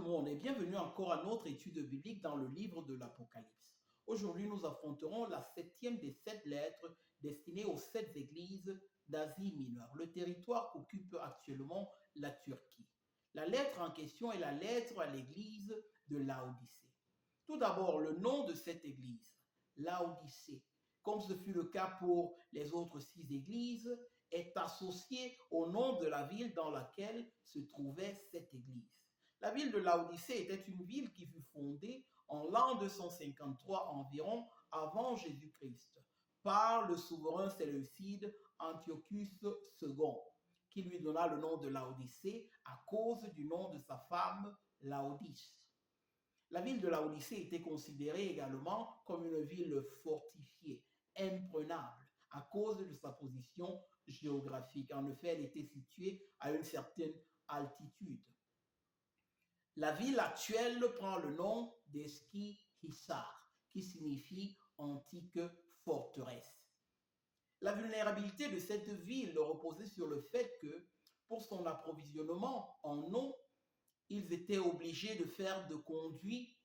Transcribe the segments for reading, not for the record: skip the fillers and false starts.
le monde et bienvenue encore à notre étude biblique dans le livre de l'Apocalypse. Aujourd'hui, nous affronterons la septième des 7 lettres destinées aux 7 églises d'Asie mineure, le territoire qu'occupe actuellement la Turquie. La lettre en question est la lettre à l'église de Laodicée. Tout d'abord, le nom de cette église, Laodicée, comme ce fut le cas pour les autres 6 églises, est associé au nom de la ville dans laquelle se trouvait cette église. La ville de Laodicée était une ville qui fut fondée en l'an 253 environ avant Jésus-Christ par le souverain séleucide Antiochus II, qui lui donna le nom de Laodicée à cause du nom de sa femme Laodice. La ville de Laodicée était considérée également comme une ville fortifiée, imprenable, à cause de sa position géographique. En effet, elle était située à une certaine altitude. La ville actuelle prend le nom d'Eski-Hissar, qui signifie antique forteresse. La vulnérabilité de cette ville reposait sur le fait que, pour son approvisionnement en eau, ils étaient obligés de faire de conduits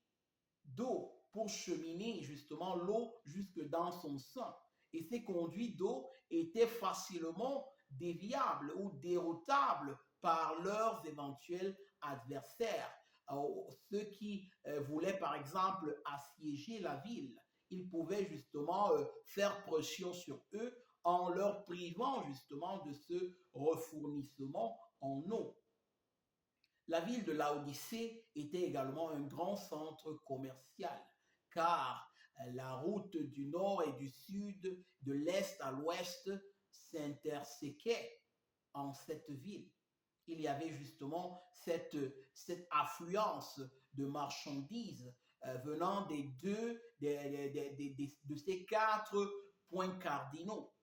d'eau pour cheminer justement l'eau jusque dans son sein. Et ces conduits d'eau étaient facilement déviables ou déroutables par leurs éventuels adversaires. Ceux qui voulaient par exemple assiéger la ville, ils pouvaient justement faire pression sur eux en leur privant justement de ce refournissement en eau. La ville de Laodicée était également un grand centre commercial, car la route du nord et du sud, de l'est à l'ouest, s'interséquait en cette ville. Il y avait justement cette affluence de marchandises venant de ces 4 points cardinaux.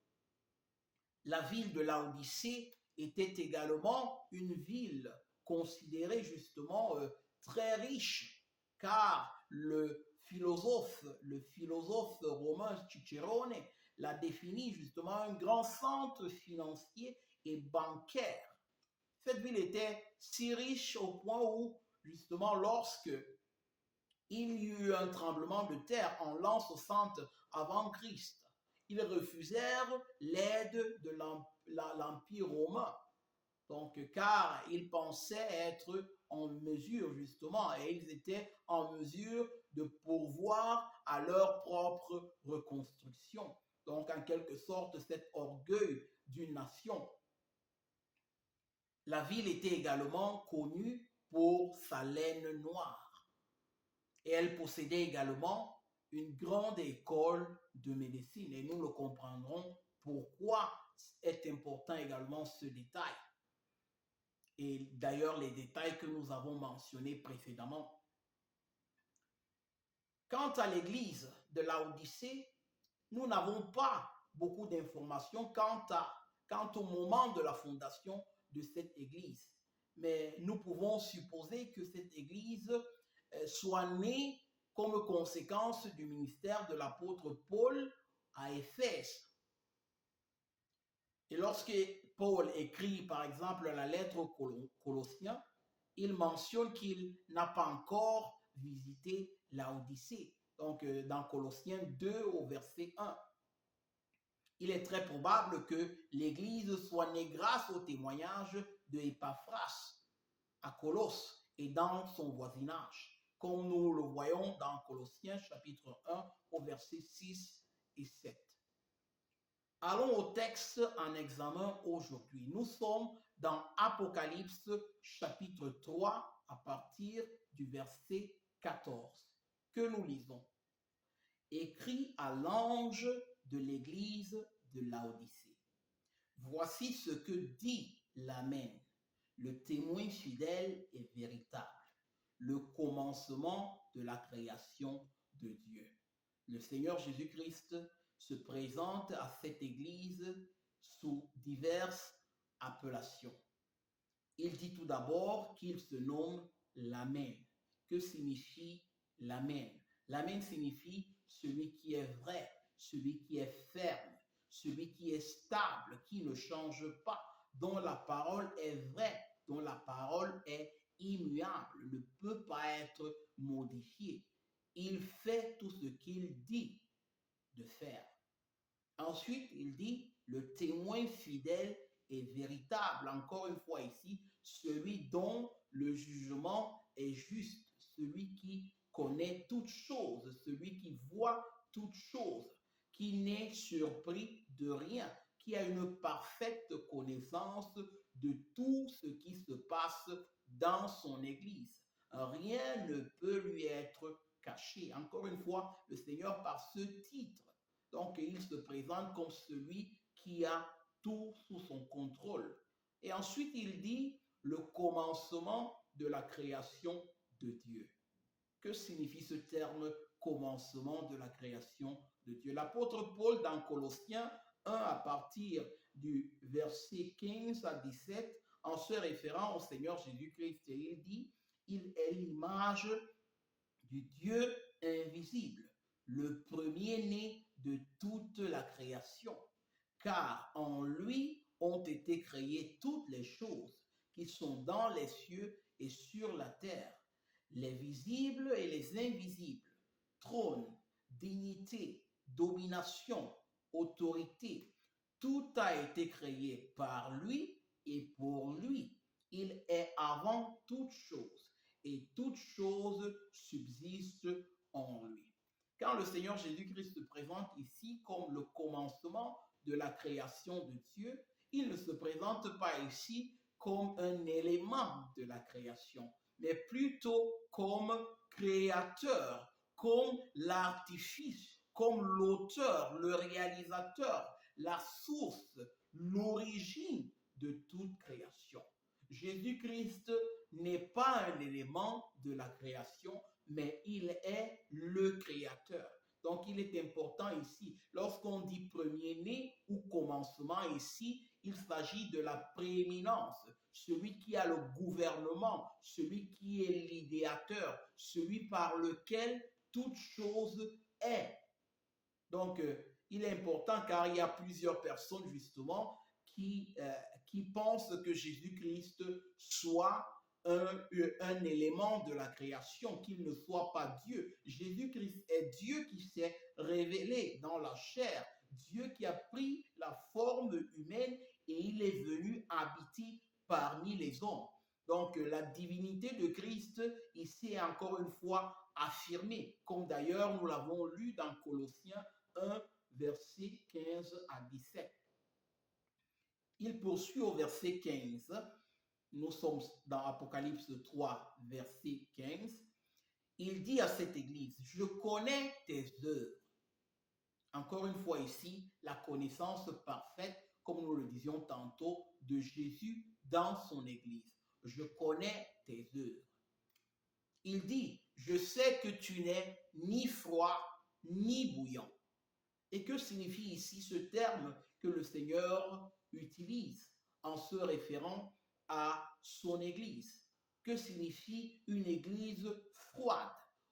La ville de Laodicée était également une ville considérée justement très riche, car le philosophe romain Cicérone l'a défini justement un grand centre financier et bancaire. Cette ville était si riche au point où, justement, lorsque il y eut un tremblement de terre en l'an 60 avant Christ, ils refusèrent l'aide de l'Empire romain. Donc, car ils pensaient être en mesure, justement, et ils étaient en mesure de pourvoir à leur propre reconstruction. Donc, en quelque sorte, cet orgueil d'une nation. La ville était également connue pour sa laine noire. Et elle possédait également une grande école de médecine. Et nous le comprendrons pourquoi est important également ce détail. Et d'ailleurs, les détails que nous avons mentionnés précédemment. Quant à l'église de Laodicée, nous n'avons pas beaucoup d'informations quant au moment de la fondation de cette église. Mais nous pouvons supposer que cette église soit née comme conséquence du ministère de l'apôtre Paul à Éphèse. Et lorsque Paul écrit, par exemple, la lettre aux Colossiens, il mentionne qu'il n'a pas encore visité Laodicée. Donc, dans Colossiens 2 au verset 1. Il est très probable que l'Église soit née grâce au témoignage de Épaphras à Colosse et dans son voisinage, comme nous le voyons dans Colossiens chapitre 1 au verset 6 et 7. Allons au texte en examen aujourd'hui. Nous sommes dans Apocalypse chapitre 3 à partir du verset 14 que nous lisons. Écrit à l'ange de l'église de Laodicée. Voici ce que dit l'Amen, le témoin fidèle et véritable, le commencement de la création de Dieu. Le Seigneur Jésus-Christ se présente à cette église sous diverses appellations. Il dit tout d'abord qu'il se nomme l'Amen. Que signifie l'Amen? L'Amen signifie celui qui est vrai, celui qui est ferme, celui qui est stable, qui ne change pas, dont la parole est vraie, dont la parole est immuable, ne peut pas être modifié. Il fait tout ce qu'il dit de faire. Ensuite, il dit, le témoin fidèle et véritable, encore une fois ici, celui dont le jugement est juste, celui qui connaît toutes choses, celui qui voit toutes choses, qui n'est surpris de rien, qui a une parfaite connaissance de tout ce qui se passe dans son Église. Rien ne peut lui être caché. Encore une fois, le Seigneur, par ce titre, donc il se présente comme celui qui a tout sous son contrôle. Et ensuite, il dit le commencement de la création de Dieu. Que signifie ce terme commencement de la création de Dieu? L'apôtre Paul, dans Colossiens 1, à partir du verset 15 à 17, en se référant au Seigneur Jésus-Christ, il dit, il est l'image du Dieu invisible, le premier-né de toute la création, car en lui ont été créées toutes les choses qui sont dans les cieux et sur la terre, les visibles et les invisibles, trône, dignité, domination, autorité. Tout a été créé par lui et pour lui. Il est avant toute chose et toute chose subsiste en lui. Quand le Seigneur Jésus-Christ se présente ici comme le commencement de la création de Dieu, il ne se présente pas ici comme un élément de la création, mais plutôt comme créateur, comme l'artifice, comme l'auteur, le réalisateur, la source, l'origine de toute création. Jésus-Christ n'est pas un élément de la création, mais il est le créateur. Donc, il est important ici, lorsqu'on dit premier-né ou commencement ici, il s'agit de la prééminence, celui qui a le gouvernement, celui qui est l'idéateur, celui par lequel toute chose est. Donc, il est important car il y a plusieurs personnes justement qui pensent que Jésus-Christ soit un élément de la création, qu'il ne soit pas Dieu. Jésus-Christ est Dieu qui s'est révélé dans la chair, Dieu qui a pris la forme humaine et il est venu habiter parmi les hommes. Donc la divinité de Christ ici est encore une fois affirmée, comme d'ailleurs nous l'avons lu dans Colossiens 1, verset 15 à 17. Il poursuit au verset 15. Nous sommes dans Apocalypse 3, verset 15. Il dit à cette église, je connais tes œuvres. Encore une fois ici, la connaissance parfaite, comme nous le disions tantôt, de Jésus dans son église. Je connais tes œuvres. Il dit, je sais que tu n'es ni froid ni bouillant. Et que signifie ici ce terme que le Seigneur utilise en se référant à son église? Que signifie une église froide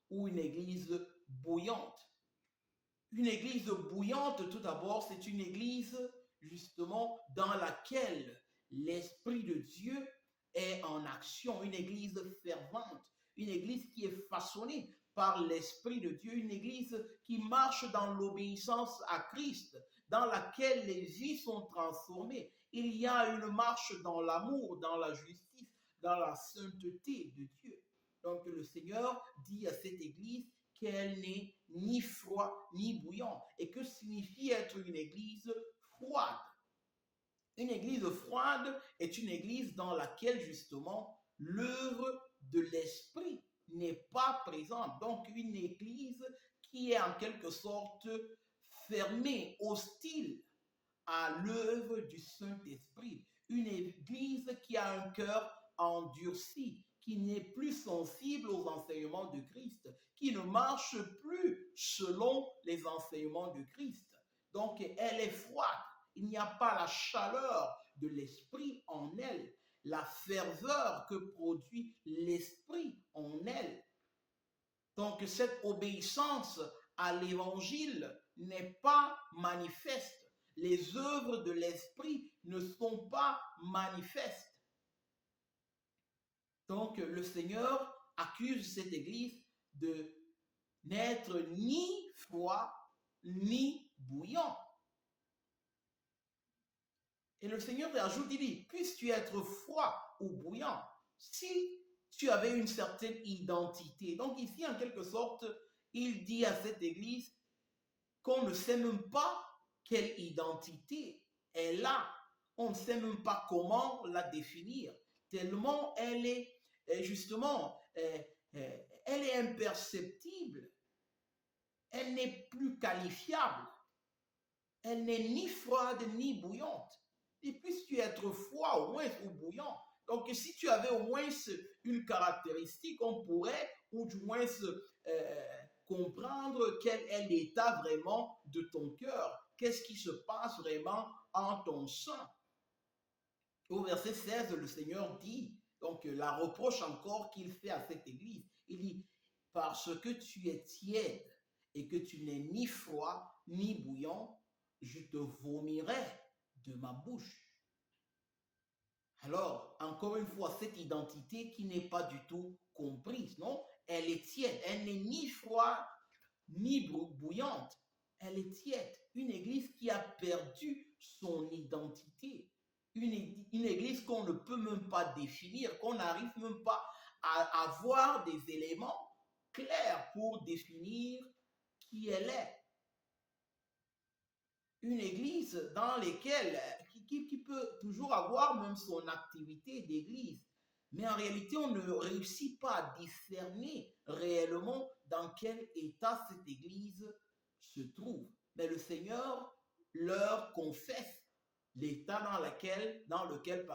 ou une église bouillante? Une église bouillante, tout d'abord, c'est une église justement dans laquelle l'Esprit de Dieu est en action, une église fervente, une église qui est façonnée par l'Esprit de Dieu, une église qui marche dans l'obéissance à Christ, dans laquelle les vies sont transformées. Il y a une marche dans l'amour, dans la justice, dans la sainteté de Dieu. Donc le Seigneur dit à cette église qu'elle n'est ni froid ni bouillant. Et que signifie être une église froide? Une église froide est une église dans laquelle justement l'œuvre de l'esprit n'est pas présente. Donc une église qui est en quelque sorte fermée, hostile à l'œuvre du Saint-Esprit. Une église qui a un cœur endurci, qui n'est plus sensible aux enseignements de Christ, qui ne marche plus selon les enseignements de Christ. Donc elle est froide. Il n'y a pas la chaleur de l'esprit en elle, la ferveur que produit l'esprit en elle. Donc cette obéissance à l'évangile n'est pas manifeste. Les œuvres de l'esprit ne sont pas manifestes. Donc le Seigneur accuse cette église de n'être ni froid ni bouillant. Et le Seigneur ajoute, il dit, puisses-tu être froid ou bouillant, si tu avais une certaine identité. Donc ici, en quelque sorte, il dit à cette église qu'on ne sait même pas quelle identité elle a. On ne sait même pas comment la définir, tellement elle est justement, elle est imperceptible, elle n'est plus qualifiable, elle n'est ni froide ni bouillante. Et puisses-tu être froid au moins ou bouillant. Donc si tu avais au moins une caractéristique, on pourrait, ou du moins comprendre quel est l'état vraiment de ton cœur. Qu'est-ce qui se passe vraiment en ton sein. Au verset 16, le Seigneur dit, donc la reproche encore qu'il fait à cette église, il dit, parce que tu es tiède et que tu n'es ni froid ni bouillant, je te vomirai de ma bouche. Alors, encore une fois, cette identité qui n'est pas du tout comprise, non? Elle est tiède, elle n'est ni froide ni bouillante, elle est tiède. Une église qui a perdu son identité, une église qu'on ne peut même pas définir, qu'on n'arrive même pas à avoir des éléments clairs pour définir qui elle est. Une église dans laquelle, qui peut toujours avoir même son activité d'église, mais en réalité, on ne réussit pas à discerner réellement dans quel état cette église se trouve. Mais le Seigneur leur confesse l'état dans lequel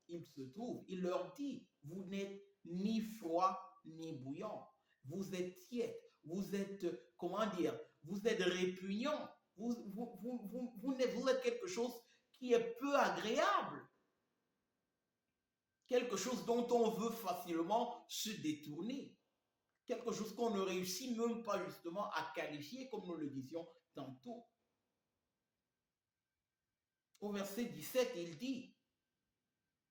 ils se trouvent. Il leur dit, vous n'êtes ni froid ni bouillant. Vous êtes tiède. Vous êtes, comment dire, vous êtes répugnant. Vous êtes quelque chose qui est peu agréable. Quelque chose dont on veut facilement se détourner. Quelque chose qu'on ne réussit même pas justement à qualifier, comme nous le disions tantôt. Au verset 17, il dit,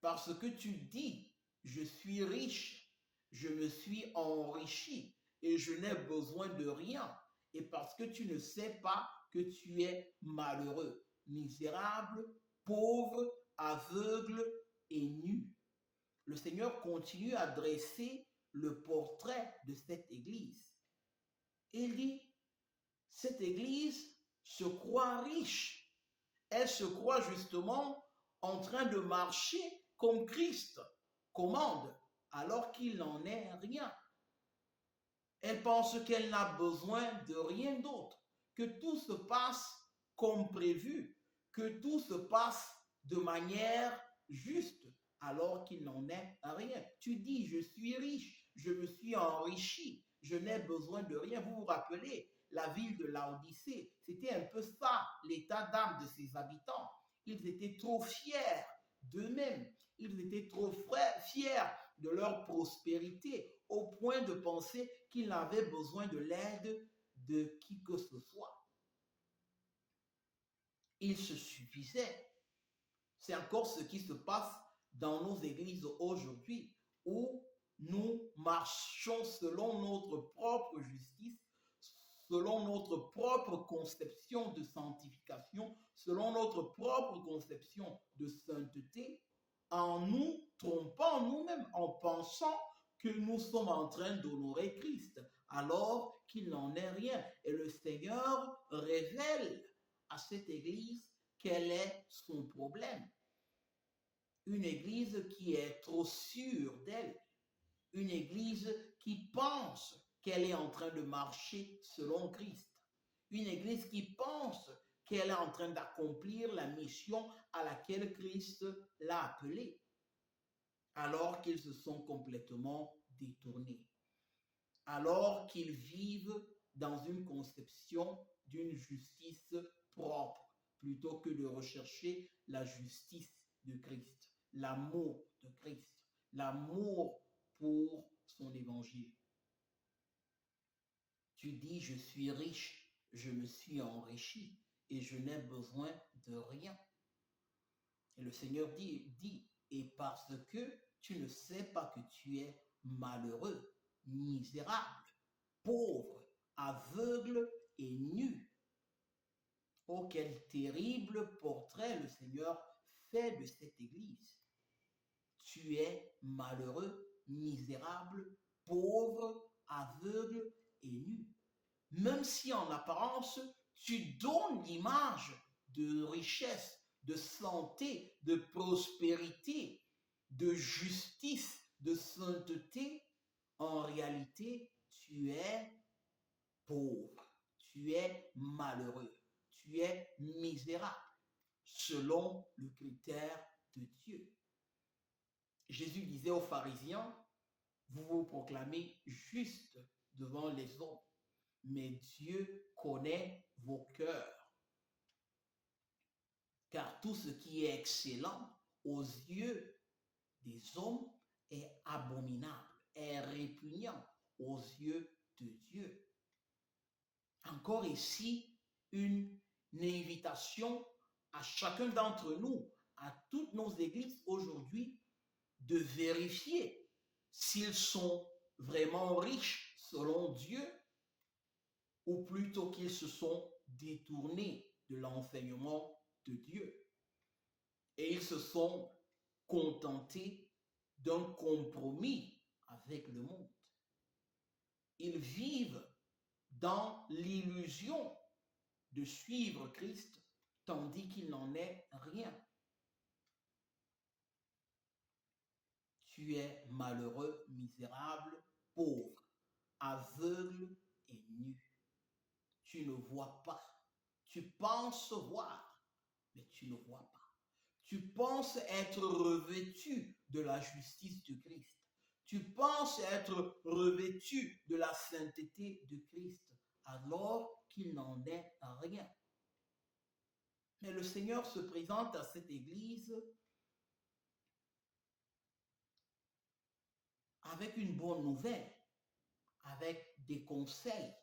parce que tu dis, je suis riche, je me suis enrichi et je n'ai besoin de rien. Et parce que tu ne sais pas que tu es malheureux, misérable, pauvre, aveugle et nu. Le Seigneur continue à dresser le portrait de cette église. Et il dit, cette église se croit riche. Elle se croit justement en train de marcher comme Christ commande, alors qu'il n'en est rien. Elle pense qu'elle n'a besoin de rien d'autre, que tout se passe comme prévu, que tout se passe de manière juste, alors qu'il n'en est rien. Tu dis, je suis riche, je me suis enrichi, je n'ai besoin de rien. Vous vous rappelez, la ville de Laodicée, c'était un peu ça, l'état d'âme de ses habitants. Ils étaient trop fiers d'eux-mêmes, ils étaient trop fiers de leur prospérité, au point de penser qu'ils n'avaient besoin de l'aide de qui que ce soit. Ils se suffisaient. C'est encore ce qui se passe dans nos églises aujourd'hui, où nous marchons selon notre propre justice, selon notre propre conception de sanctification, selon notre propre conception de sainteté, en nous trompant nous-mêmes, en pensant que nous sommes en train d'honorer Christ, alors qu'il n'en est rien. Et le Seigneur révèle à cette église quel est son problème. Une église qui est trop sûre d'elle, une église qui pense qu'elle est en train de marcher selon Christ, une église qui pense qu'elle est en train d'accomplir la mission à laquelle Christ l'a appelée, alors qu'ils se sont complètement détournés, alors qu'ils vivent dans une conception d'une justice propre, plutôt que de rechercher la justice de Christ, l'amour de Christ, l'amour pour son évangile. Tu dis, je suis riche, je me suis enrichi et je n'ai besoin de rien. Et le Seigneur dit, et parce que tu ne sais pas que tu es malheureux, misérable, pauvre, aveugle et nu. Oh, quel terrible portrait le Seigneur fait de cette Église. Tu es malheureux, misérable, pauvre, aveugle et nu. Même si en apparence, tu donnes l'image de richesse, de santé, de prospérité, de justice, de sainteté, en réalité, tu es pauvre, tu es malheureux, tu es misérable, selon le critère de Dieu. Jésus disait aux pharisiens, vous vous proclamez juste devant les hommes, mais Dieu connaît vos cœurs. Car tout ce qui est excellent aux yeux des hommes est abominable, est répugnant aux yeux de Dieu. Encore ici, une invitation à chacun d'entre nous, à toutes nos églises aujourd'hui, de vérifier s'ils sont vraiment riches selon Dieu ou plutôt qu'ils se sont détournés de l'enseignement de Dieu. Et ils se sont contentés d'un compromis avec le monde. Ils vivent dans l'illusion de suivre Christ, tandis qu'il n'en est rien. Tu es malheureux, misérable, pauvre, aveugle et nu. Tu ne vois pas. Tu penses voir, mais tu ne vois pas. Tu penses être revêtu de la justice de Christ. Tu penses être revêtu de la sainteté de Christ, alors qu'il n'en est rien. Mais le Seigneur se présente à cette Église avec une bonne nouvelle, avec des conseils,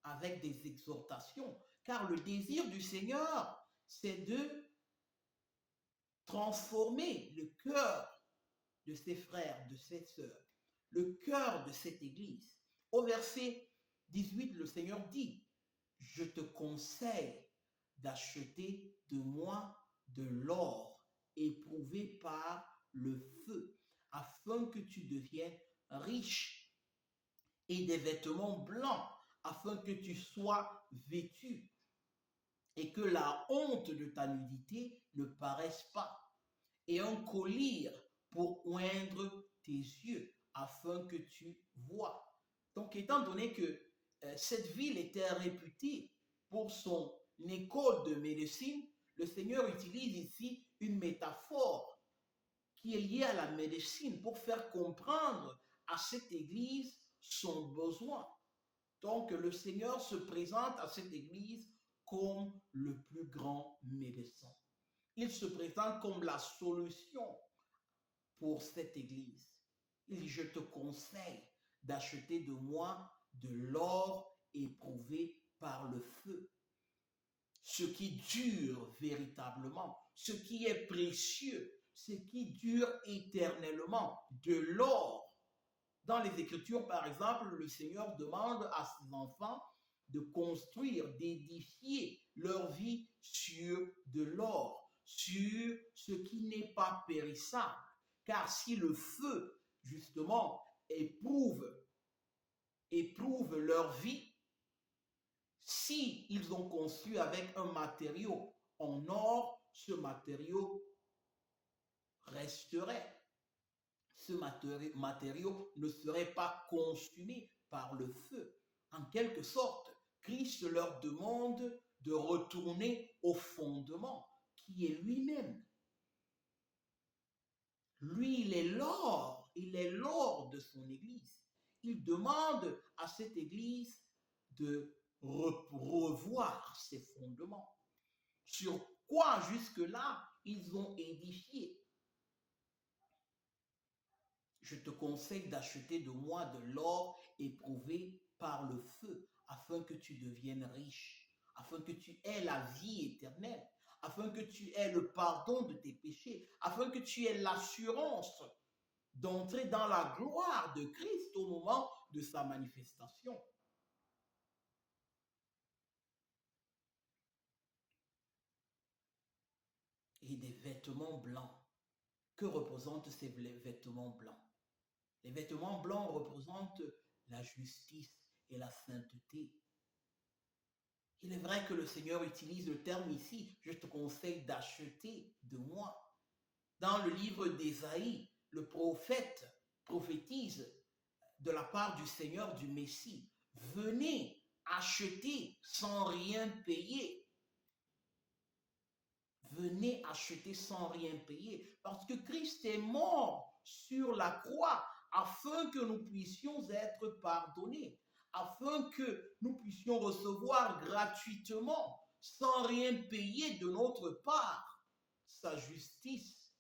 avec des exhortations, car le désir du Seigneur, c'est de transformer le cœur de ses frères, de ses sœurs, le cœur de cette Église. Au verset 18, le Seigneur dit, « Je te conseille d'acheter de moi de l'or éprouvé par le feu, afin que tu deviennes riche, et des vêtements blancs, afin que tu sois vêtu, et que la honte de ta nudité ne paraisse pas, et un collier pour oindre tes yeux, afin que tu vois. » Donc, étant donné que cette ville était réputée pour son école de médecine, le Seigneur utilise ici une métaphore qui est liée à la médecine pour faire comprendre à cette église son besoin. Donc, le Seigneur se présente à cette église comme le plus grand médecin. Il se présente comme la solution pour cette église. Il dit, je te conseille d'acheter de moi de l'or éprouvé par le feu. Ce qui dure véritablement, ce qui est précieux, ce qui dure éternellement, de l'or. Dans les Écritures, par exemple, le Seigneur demande à ses enfants de construire, d'édifier leur vie sur de l'or, sur ce qui n'est pas périssable. Car si le feu, justement, éprouve leur vie, si ils ont construit avec un matériau en or, ce matériau resterait. Ce matériau ne serait pas consumé par le feu. En quelque sorte, Christ leur demande de retourner au fondement, qui est lui-même. Lui, il est l'or de son Église. Il demande à cette Église de revoir ses fondements. Sur quoi jusque-là ils ont édifié. Je te conseille d'acheter de moi de l'or éprouvé par le feu, afin que tu deviennes riche, afin que tu aies la vie éternelle, afin que tu aies le pardon de tes péchés, afin que tu aies l'assurance d'entrer dans la gloire de Christ au moment de sa manifestation. Et des vêtements blancs. Que représentent ces vêtements blancs? Les vêtements blancs représentent la justice et la sainteté. Il est vrai que le Seigneur utilise le terme ici, je te conseille d'acheter de moi. Dans le livre d'Ésaïe, le prophète prophétise de la part du Seigneur, du Messie, venez acheter sans rien payer. Venez acheter sans rien payer, parce que Christ est mort sur la croix afin que nous puissions être pardonnés, afin que nous puissions recevoir gratuitement, sans rien payer de notre part, sa justice,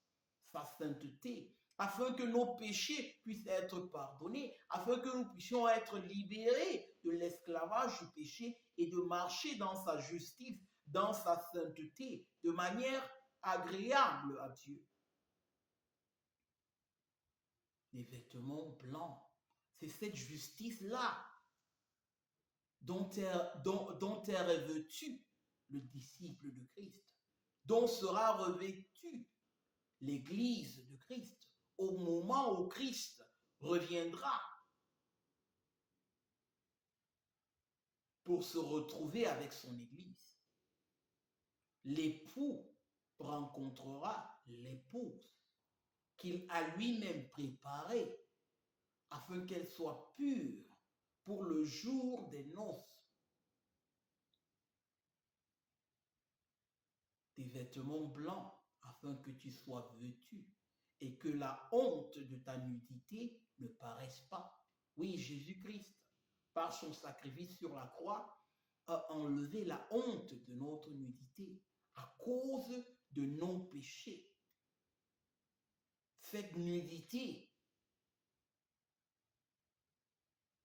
sa sainteté, afin que nos péchés puissent être pardonnés, afin que nous puissions être libérés de l'esclavage du péché et de marcher dans sa justice, dans sa sainteté, de manière agréable à Dieu. Les vêtements blancs, c'est cette justice-là dont est revêtu le disciple de Christ, dont sera revêtu l'Église de Christ au moment où Christ reviendra pour se retrouver avec son Église. L'époux rencontrera l'épouse qu'il a lui-même préparée afin qu'elle soit pure pour le jour des noces. Des vêtements blancs afin que tu sois vêtu et que la honte de ta nudité ne paraisse pas. Oui, Jésus-Christ, par son sacrifice sur la croix, a enlevé la honte de notre nudité à cause de nos péchés. Cette nudité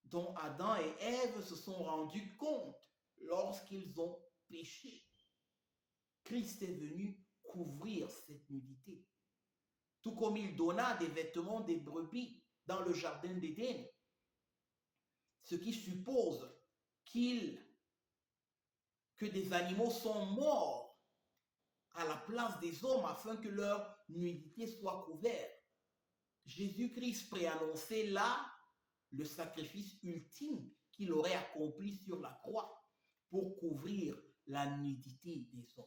dont Adam et Ève se sont rendus compte lorsqu'ils ont péché. Christ est venu couvrir cette nudité. Tout comme il donna des vêtements des brebis dans le jardin d'Éden, ce qui suppose que des animaux sont morts à la place des hommes afin que leur nudité soit couverte. Jésus-Christ préannonçait là le sacrifice ultime qu'il aurait accompli sur la croix pour couvrir la nudité des hommes,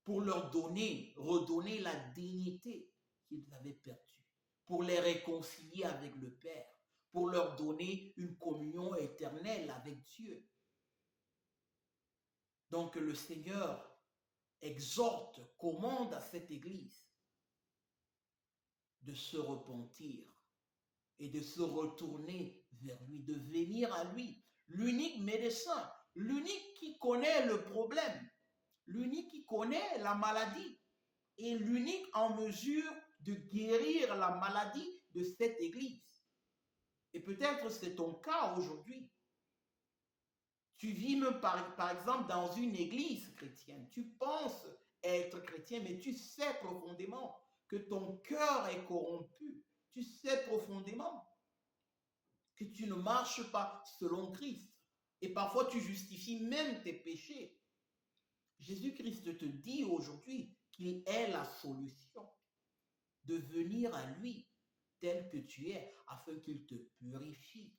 pour leur redonner la dignité qu'ils avaient perdue, pour les réconcilier avec le Père, pour leur donner une communion éternelle avec Dieu. Donc le Seigneur exhorte, commande à cette Église de se repentir et de se retourner vers lui, de venir à lui, l'unique médecin, l'unique qui connaît le problème, l'unique qui connaît la maladie et l'unique en mesure de guérir la maladie de cette Église. Et peut-être c'est ton cas aujourd'hui. Tu vis même par exemple dans une église chrétienne. Tu penses être chrétien, mais tu sais profondément que ton cœur est corrompu. Tu sais profondément que tu ne marches pas selon Christ. Et parfois tu justifies même tes péchés. Jésus-Christ te dit aujourd'hui qu'il est la solution. De venir à lui tel que tu es, afin qu'il te purifie,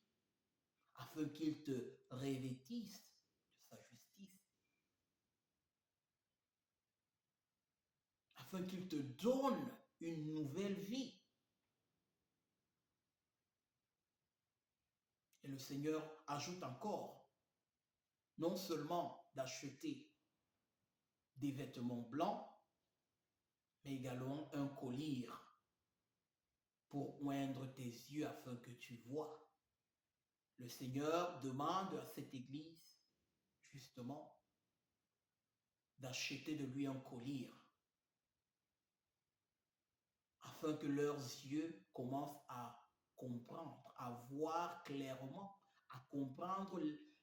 afin qu'il te revêtisse de sa justice, afin qu'il te donne une nouvelle vie. Et le Seigneur ajoute encore, non seulement d'acheter des vêtements blancs, mais également un collier pour oindre tes yeux afin que tu vois. Le Seigneur demande à cette Église, justement, d'acheter de lui un collier, afin que leurs yeux commencent à comprendre, à voir clairement, à comprendre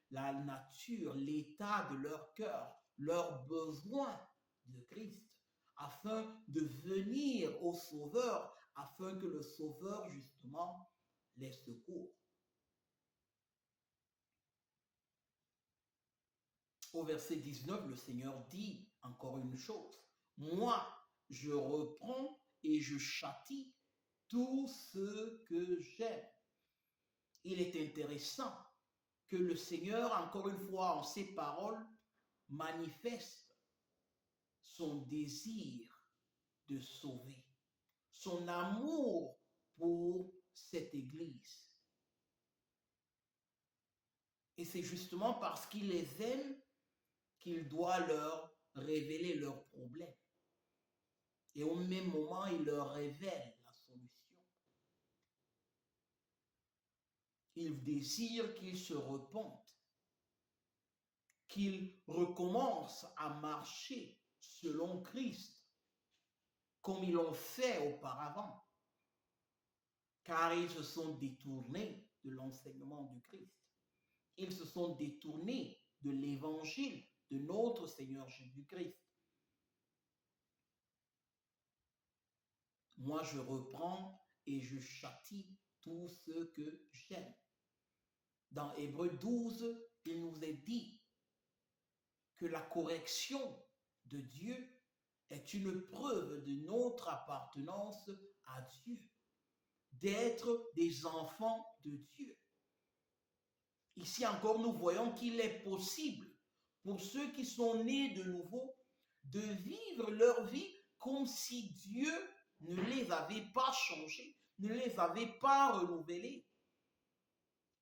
la nature, l'état de leur cœur, leurs besoins de Christ, afin de venir au Sauveur, afin que le Sauveur, justement, les secourt. Au verset 19, le Seigneur dit encore une chose. Moi, je reprends et je châtie tout ce que j'aime. Il est intéressant que le Seigneur, encore une fois, en ses paroles, manifeste son désir de sauver, son amour pour cette Église. Et c'est justement parce qu'il les aime qu'il doit leur révéler leurs problèmes. Et au même moment, il leur révèle la solution. Il désire qu'ils se repentent, qu'ils recommencent à marcher selon Christ, comme ils l'ont fait auparavant, car ils se sont détournés de l'enseignement du Christ. Ils se sont détournés de l'évangile de notre Seigneur Jésus-Christ. Moi, je reprends et je châtie tout ce que j'aime. Dans Hébreux 12, il nous est dit que la correction de Dieu est une preuve de notre appartenance à Dieu, d'être des enfants de Dieu. Ici encore, nous voyons qu'il est possible pour ceux qui sont nés de nouveau de vivre leur vie comme si Dieu ne les avait pas changés, ne les avait pas renouvelés.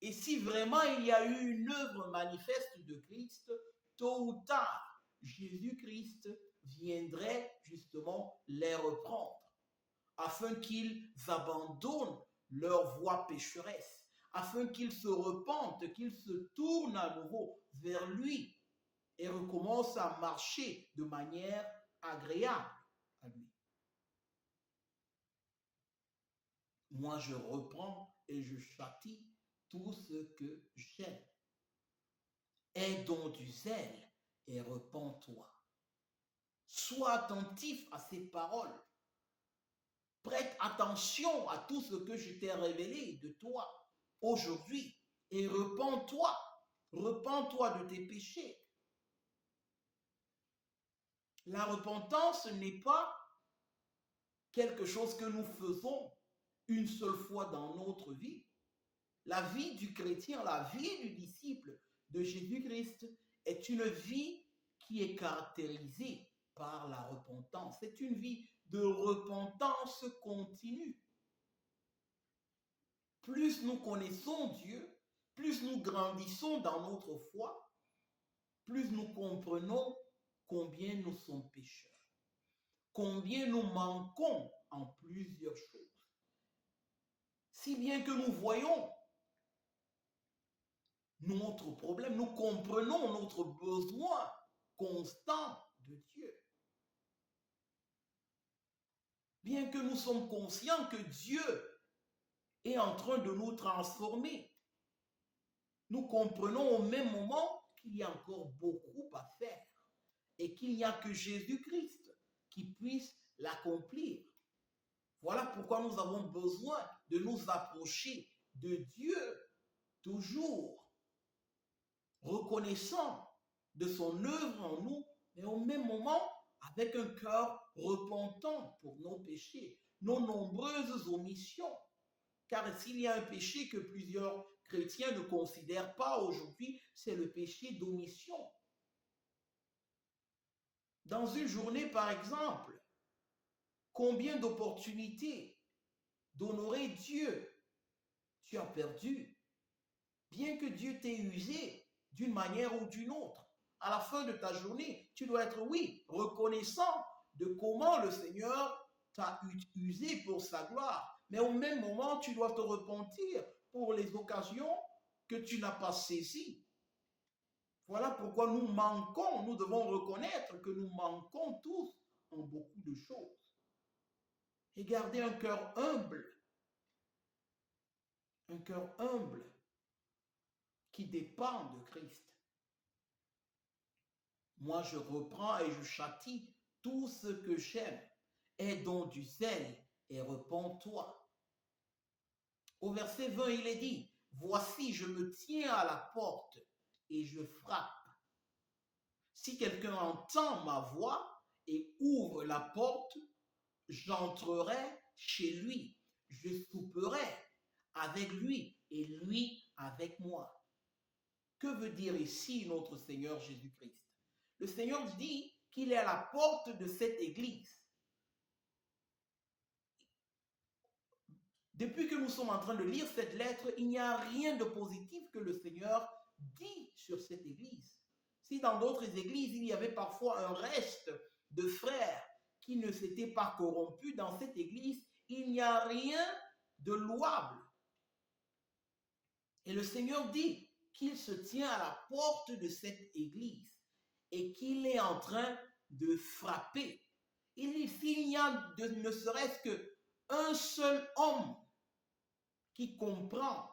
Et si vraiment il y a eu une œuvre manifeste de Christ, tôt ou tard, Jésus-Christ viendrait justement les reprendre, afin qu'ils abandonnent leur voie pécheresse, afin qu'ils se repentent, qu'ils se tournent à nouveau vers lui et recommencent à marcher de manière agréable à lui. Moi, je reprends et je châtie tout ce que j'aime. Aie donc du zèle et repens-toi. Sois attentif à ces paroles. Prête attention à tout ce que je t'ai révélé de toi aujourd'hui et repens-toi. Repens-toi de tes péchés. La repentance n'est pas quelque chose que nous faisons une seule fois dans notre vie. La vie du chrétien, la vie du disciple de Jésus-Christ est une vie qui est caractérisée par la repentance. C'est une vie de repentance continue. Plus nous connaissons Dieu, plus nous grandissons dans notre foi, plus nous comprenons combien nous sommes pécheurs, combien nous manquons en plusieurs choses. Si bien que nous voyons notre problème, nous comprenons notre besoin constant de Dieu. Bien que nous sommes conscients que Dieu est en train de nous transformer, nous comprenons au même moment qu'il y a encore beaucoup à faire et qu'il n'y a que Jésus-Christ qui puisse l'accomplir. Voilà pourquoi nous avons besoin de nous approcher de Dieu toujours reconnaissant de son œuvre en nous, mais au même moment avec un cœur repentant pour nos péchés, nos nombreuses omissions. Car s'il y a un péché que plusieurs chrétiens ne considèrent pas aujourd'hui, c'est le péché d'omission. Dans une journée, par exemple, combien d'opportunités d'honorer Dieu tu as perdu, bien que Dieu t'ait usé d'une manière ou d'une autre. À la fin de ta journée, tu dois être, oui, reconnaissant de comment le Seigneur t'a usé pour sa gloire. Mais au même moment, tu dois te repentir pour les occasions que tu n'as pas saisies. Voilà pourquoi nous manquons, nous devons reconnaître que nous manquons tous en beaucoup de choses. Et garder un cœur humble qui dépend de Christ. Moi, je reprends et je châtie tout ce que j'aime. Aie donc du zèle et repens-toi. Au verset 20, il est dit, voici, je me tiens à la porte et je frappe. Si quelqu'un entend ma voix et ouvre la porte, j'entrerai chez lui, je souperai avec lui et lui avec moi. Que veut dire ici notre Seigneur Jésus-Christ? Le Seigneur dit qu'il est à la porte de cette église. Depuis que nous sommes en train de lire cette lettre, il n'y a rien de positif que le Seigneur dit sur cette église. Si dans d'autres églises, il y avait parfois un reste de frères qui ne s'étaient pas corrompus, dans cette église, il n'y a rien de louable. Et le Seigneur dit qu'il se tient à la porte de cette église et qu'il est en train de frapper. Il dit, s'il y a ne serait-ce qu'un seul homme qui comprend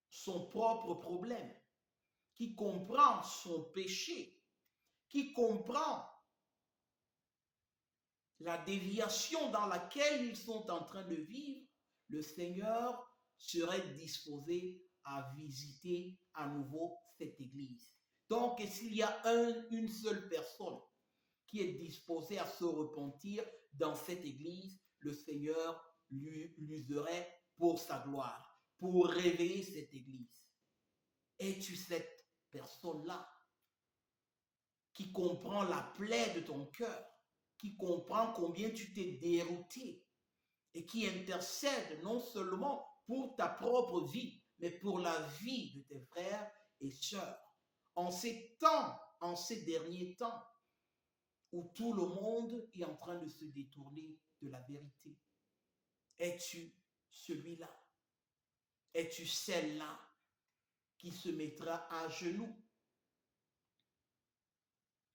son propre problème, qui comprend son péché, qui comprend la déviation dans laquelle ils sont en train de vivre, le Seigneur serait disposé à visiter à nouveau cette église. Donc, s'il y a une seule personne qui est disposée à se repentir dans cette église, le Seigneur l'userait pour sa gloire, pour réveiller cette église. Es-tu cette personne-là qui comprend la plaie de ton cœur, qui comprend combien tu t'es dérouté et qui intercède non seulement pour ta propre vie, mais pour la vie de tes frères et sœurs? En ces temps, en ces derniers temps, où tout le monde est en train de se détourner de la vérité, es-tu celui-là? Es-tu celle-là qui se mettra à genoux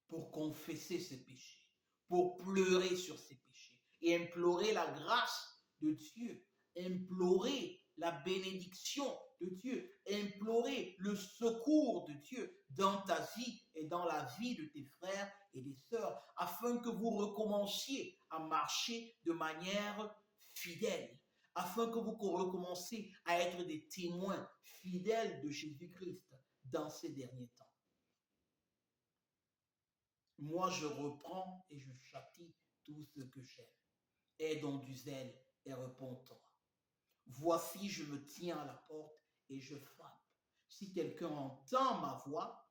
pour confesser ses péchés, pour pleurer sur ses péchés et implorer la grâce de Dieu, implorer la bénédiction de Dieu, implorer le secours de Dieu dans ta vie et dans la vie de tes frères et des sœurs, afin que vous recommenciez à marcher de manière fidèle, afin que vous recommenciez à être des témoins fidèles de Jésus-Christ dans ces derniers temps. Moi, je reprends et je châtie tout ce que j'aime. Aie donc du zèle et repens-toi. Voici, je me tiens à la porte et je frappe. Si quelqu'un entend ma voix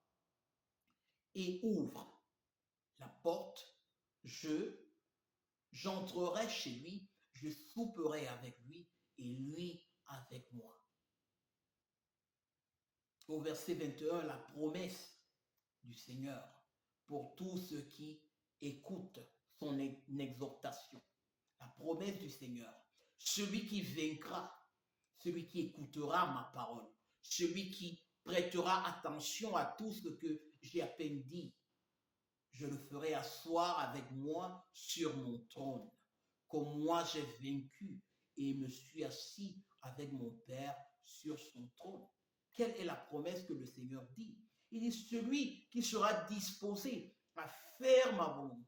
et ouvre la porte, j'entrerai chez lui, je souperai avec lui et lui avec moi. Au verset 21, la promesse du Seigneur pour tous ceux qui écoutent son exhortation. La promesse du Seigneur. Celui qui vaincra, celui qui écoutera ma parole, celui qui prêtera attention à tout ce que j'ai à peine dit, je le ferai asseoir avec moi sur mon trône, comme moi j'ai vaincu et me suis assis avec mon Père sur son trône. Quelle est la promesse que le Seigneur dit? Il dit, celui qui sera disposé à faire ma volonté,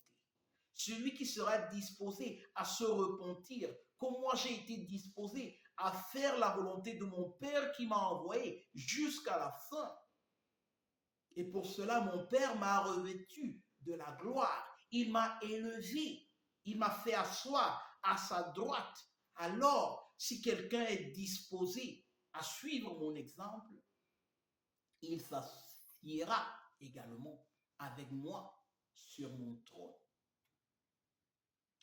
celui qui sera disposé à se repentir, comme moi j'ai été disposé à faire la volonté de mon Père qui m'a envoyé jusqu'à la fin. Et pour cela, mon Père m'a revêtu de la gloire. Il m'a élevé. Il m'a fait asseoir à sa droite. Alors, si quelqu'un est disposé à suivre mon exemple, il s'assiera également avec moi sur mon trône.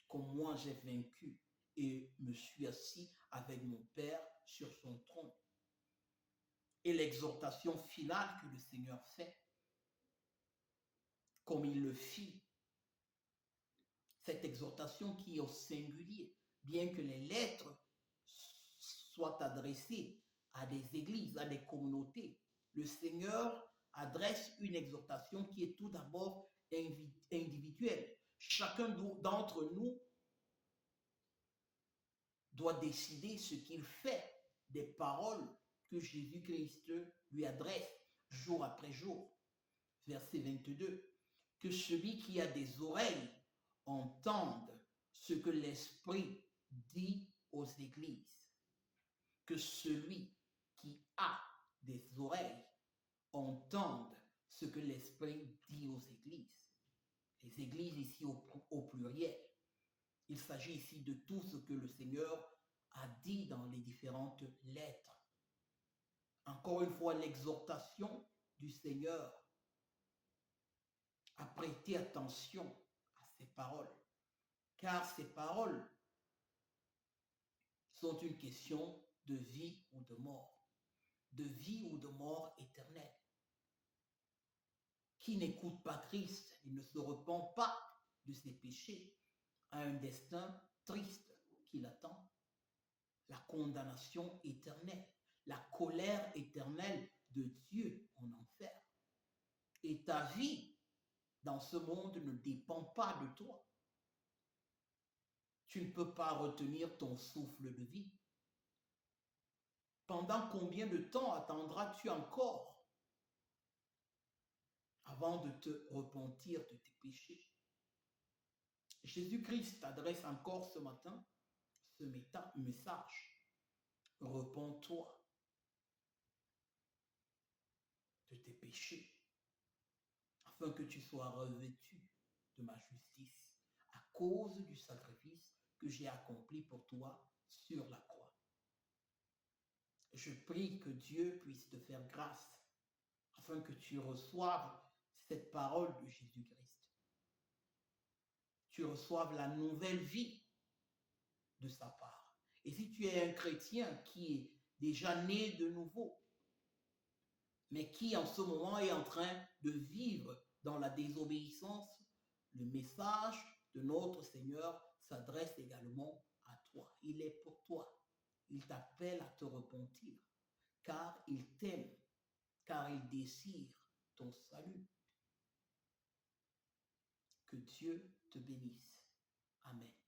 Comme moi j'ai vaincu et me suis assis avec mon Père sur son trône. Et l'exhortation finale que le Seigneur fait, comme il le fit, cette exhortation qui est au singulier, bien que les lettres soient adressées à des églises, à des communautés, le Seigneur adresse une exhortation qui est tout d'abord individuelle. Chacun d'entre nous doit décider ce qu'il fait des paroles que Jésus-Christ lui adresse jour après jour. Verset 22. Que celui qui a des oreilles entende ce que l'Esprit dit aux églises. Que celui qui a des oreilles entende ce que l'Esprit dit aux églises. Les églises ici au pluriel. Il s'agit ici de tout ce que le Seigneur a dit dans les différentes lettres. Encore une fois, l'exhortation du Seigneur à prêter attention à ces paroles, car ces paroles sont une question de vie ou de mort éternelle. Qui n'écoute pas Christ et ne se repent pas de ses péchés a un destin triste qui l'attend, la condamnation éternelle, la colère éternelle de Dieu en enfer. Et ta vie dans ce monde ne dépend pas de toi. Tu ne peux pas retenir ton souffle de vie. Pendant combien de temps attendras-tu encore avant de te repentir de tes péchés? Jésus-Christ t'adresse encore ce matin ce message. Repens-toi de tes péchés afin que tu sois revêtu de ma justice à cause du sacrifice que j'ai accompli pour toi sur la croix. Je prie que Dieu puisse te faire grâce afin que tu reçoives cette parole de Jésus-Christ. Tu reçoives la nouvelle vie de sa part. Et si tu es un chrétien qui est déjà né de nouveau, mais qui en ce moment est en train de vivre dans la désobéissance, le message de notre Seigneur s'adresse également à toi. Il est pour toi. Il t'appelle à te repentir, car il t'aime, car il désire ton salut. Que Dieu te bénisse. Amen.